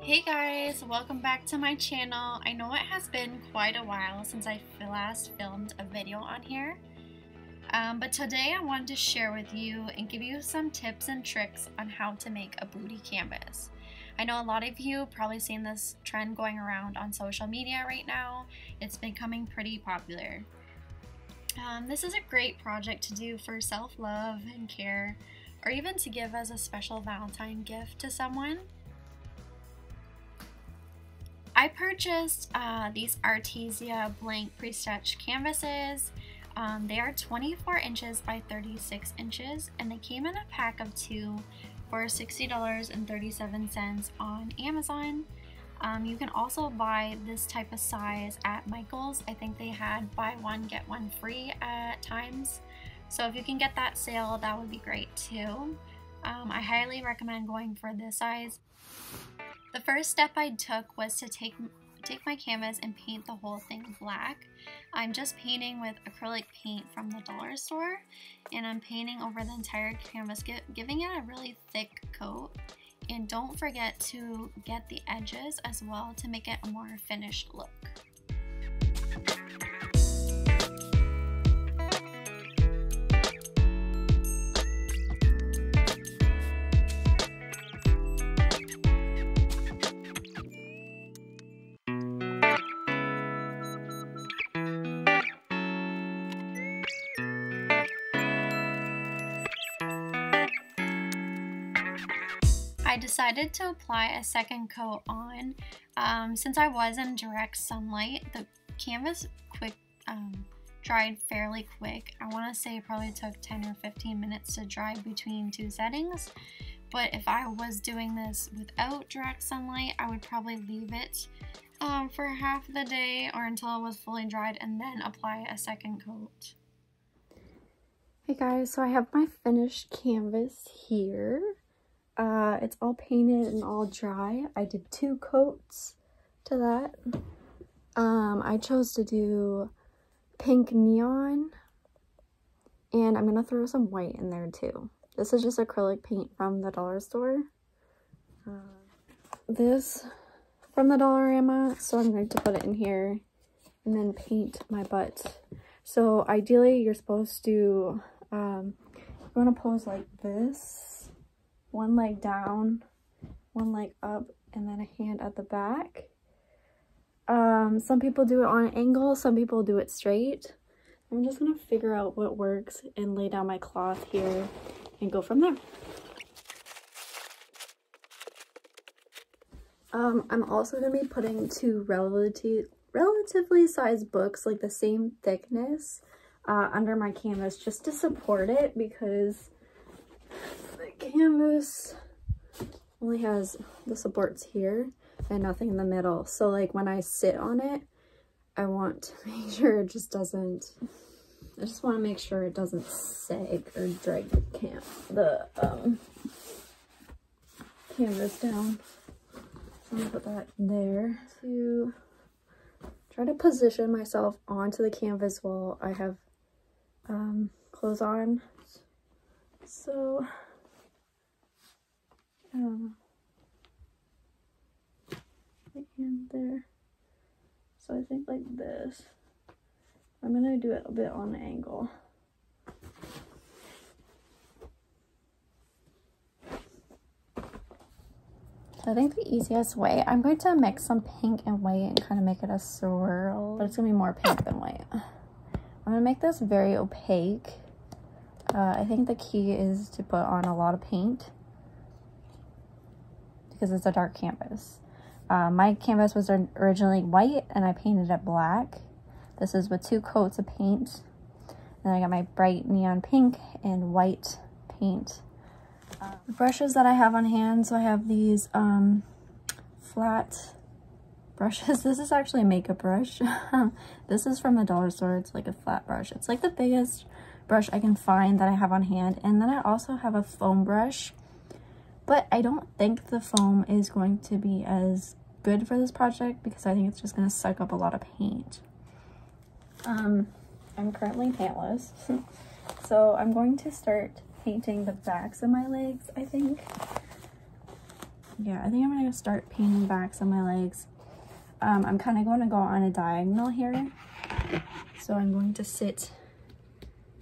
Hey guys, welcome back to my channel. I know it has been quite a while since I last filmed a video on here, but today I wanted to share with you and give you some tips and tricks on how to make a booty canvas. I know a lot of you have probably seen this trend going around on social media right now. It's becoming pretty popular. This is a great project to do for self-love and care, or even to give as a special Valentine gift to someone. I purchased these Artesia blank pre-stitched canvases. They are 24 inches by 36 inches and they came in a pack of 2 for $60.37 on Amazon. You can also buy this type of size at Michael's. I think they had buy one get one free at times. So if you can get that sale, that would be great too. I highly recommend going for this size. The first step I took was to take my canvas and paint the whole thing black. I'm just painting with acrylic paint from the dollar store, and I'm painting over the entire canvas, giving it a really thick coat. And don't forget to get the edges as well to make it a more finished look. I decided to apply a second coat on. Since I was in direct sunlight, the canvas dried fairly quick. I want to say it probably took 10 or 15 minutes to dry between two settings. But if I was doing this without direct sunlight, I would probably leave it for half the day or until it was fully dried and then apply a second coat. Hey guys, so I have my finished canvas here. It's all painted and all dry. I did 2 coats to that. I chose to do pink neon, and I'm gonna throw some white in there too. This is just acrylic paint from the dollar store. This from the Dollarama, so I'm going to put it in here and then paint my butt. So ideally you're supposed to, you want to pose like this. One leg down, one leg up, and then a hand at the back. Some people do it on an angle, some people do it straight. I'm just gonna figure out what works and lay down my cloth here and go from there. I'm also gonna be putting 2 relatively sized books, like the same thickness, under my canvas just to support it, because canvas only has the supports here and nothing in the middle, so like when I sit on it, I want to make sure it just doesn't, I just want to make sure it doesn't sag or drag the canvas down. So I'm gonna put that there to try to position myself onto the canvas while I have clothes on. So right hand there. So I think like this. I'm gonna do it a bit on an angle. So I think the easiest way, I'm going to mix some pink and white and kind of make it a swirl, but it's gonna be more pink than white. I'm gonna make this very opaque. I think the key is to put on a lot of paint, because it's a dark canvas. My canvas was originally white and I painted it black. This is with 2 coats of paint. And I got my bright neon pink and white paint. The brushes that I have on hand, so I have these flat brushes. This is actually a makeup brush. This is from the dollar store. It's like a flat brush. It's like the biggest brush I can find that I have on hand. And then I also have a foam brush. But I don't think the foam is going to be as good for this project because I think it's just going to suck up a lot of paint. I'm currently pantless, so I'm going to start painting the backs of my legs, I think. yeah, I think I'm gonna start painting backs on my legs. I'm kind of going to go on a diagonal here. So I'm going to sit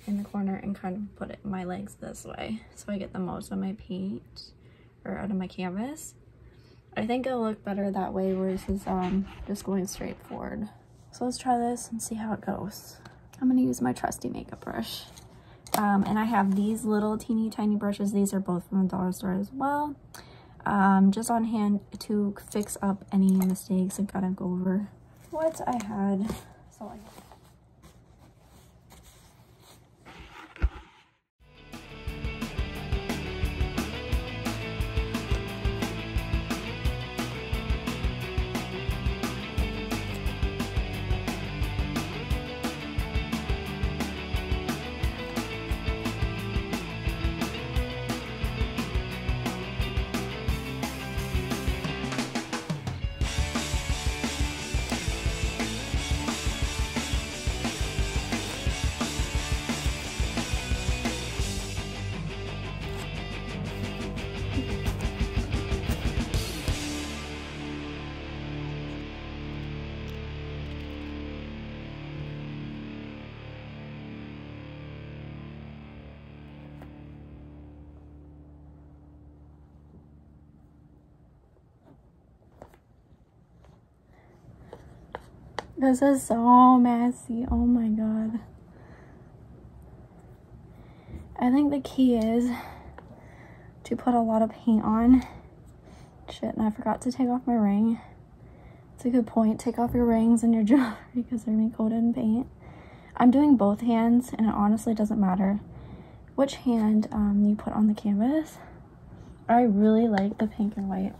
in the corner and kind of put my legs this way so I get the most of my paint or out of my canvas. I think it'll look better that way versus just going straight forward. So let's try this and see how it goes. I'm going to use my trusty makeup brush. And I have these little teeny tiny brushes. These are both from the dollar store as well. Just on hand to fix up any mistakes and kind of go over what I had. So this is so messy. Oh my god. I think the key is to put a lot of paint on. Shit, and I forgot to take off my ring. It's a good point. Take off your rings and your jewelry because they're gonna be coated in paint. I'm doing both hands, and it honestly doesn't matter which hand you put on the canvas. I really like the pink and white.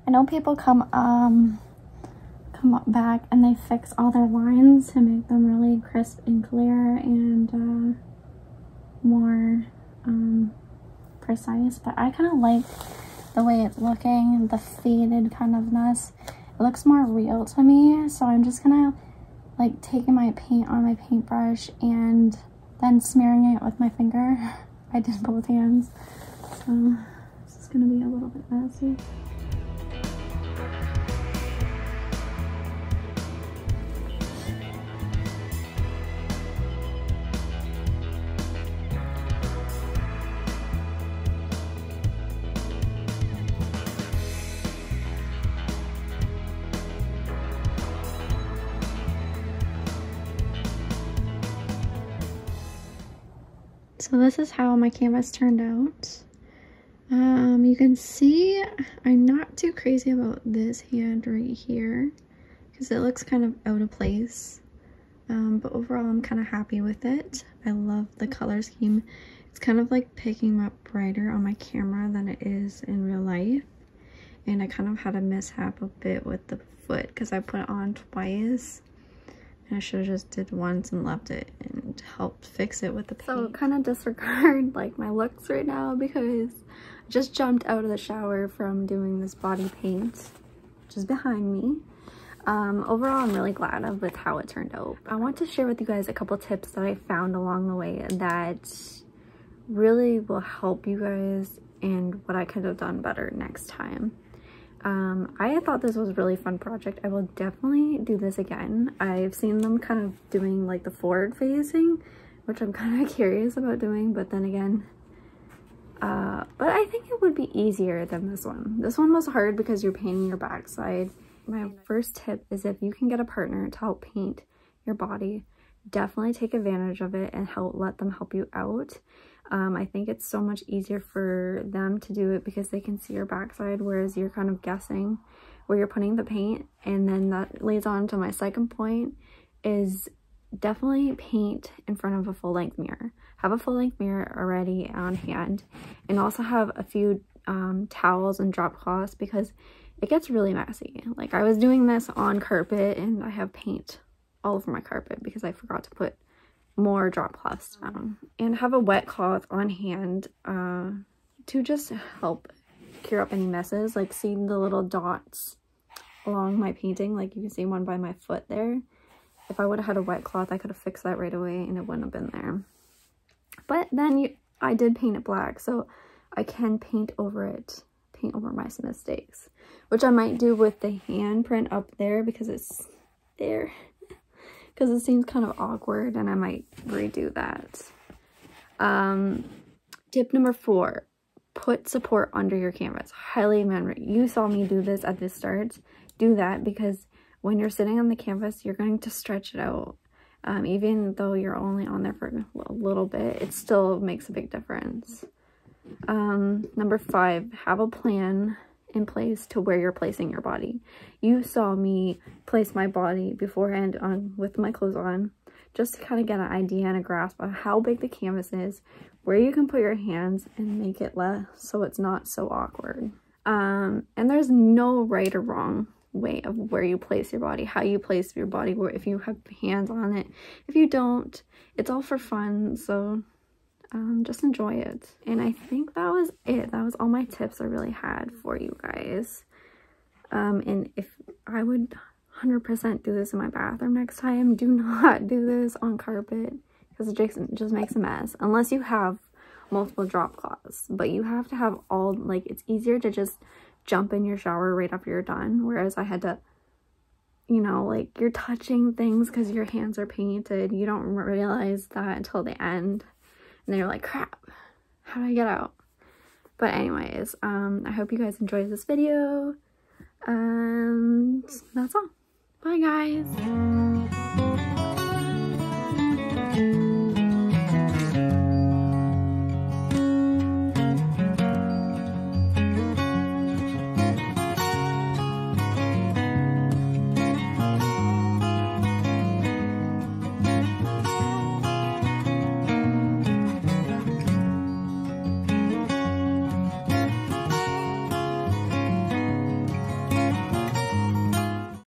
I know people come back and they fix all their lines to make them really crisp and clear and more precise, but I kind of like the way it's looking, the faded kind of ness. It looks more real to me, so I'm just gonna like taking my paint on my paintbrush and then smearing it with my finger. I did both hands, so this is gonna be a little bit messy. So this is how my canvas turned out. You can see I'm not too crazy about this hand right here because it looks kind of out of place. But overall I'm kind of happy with it. I love the color scheme. It's kind of like picking up brighter on my camera than it is in real life. And I kind of had a mishap a bit with the foot because I put it on twice. And I should have just did once and left it and helped fix it with the paint. So kind of disregard like my looks right now because I just jumped out of the shower from doing this body paint, which is behind me. Overall, I'm really glad with how it turned out. I want to share with you guys a couple tips that I found along the way that really will help you guys and what I could have done better next time. I thought this was a really fun project. I will definitely do this again. I've seen them kind of doing like the forward facing, which I'm kind of curious about doing, but then again, but I think it would be easier than this one. This one was hard because you're painting your backside. My first tip is if you can get a partner to help paint your body, definitely take advantage of it and let them help you out. I think it's so much easier for them to do it because they can see your backside, whereas you're kind of guessing where you're putting the paint. And then that leads on to my second point is definitely paint in front of a full-length mirror. Have a full-length mirror already on hand, and also have a few towels and drop cloths because it gets really messy. Like I was doing this on carpet and I have paint all over my carpet because I forgot to put more drop cloths down, and have a wet cloth on hand to just help cure up any messes. Like, see the little dots along my painting, like you can see one by my foot there. If I would have had a wet cloth, I could have fixed that right away and it wouldn't have been there. But then I did paint it black, so I can paint over it, paint over my mistakes, which I might do with the handprint up there because it's there, because it seems kind of awkward, and I might redo that. Tip number 4, put support under your canvas. Highly recommend. You saw me do this at the start. Do that, because when you're sitting on the canvas, you're going to stretch it out. Even though you're only on there for a little bit, it still makes a big difference. Number 5, have a plan in place to where you're placing your body. You saw me place my body beforehand with my clothes on, just to kind of get an idea and a grasp of how big the canvas is, where you can put your hands and make it less so it's not so awkward. And there's no right or wrong way of where you place your body, how you place your body, where if you have hands on it, if you don't, it's all for fun. So just enjoy it. And I think that was it. That was all my tips I really had for you guys. And if I would 100% do this in my bathroom next time, do not do this on carpet, because it just makes a mess, unless you have multiple drop cloths. But you have to have all, like, it's easier to just jump in your shower right after you're done, whereas I had to, you know, like, you're touching things because your hands are painted. You don't realize that until the end, and then you're like, crap, how do I get out? But anyways, I hope you guys enjoyed this video, and that's all. Bye guys.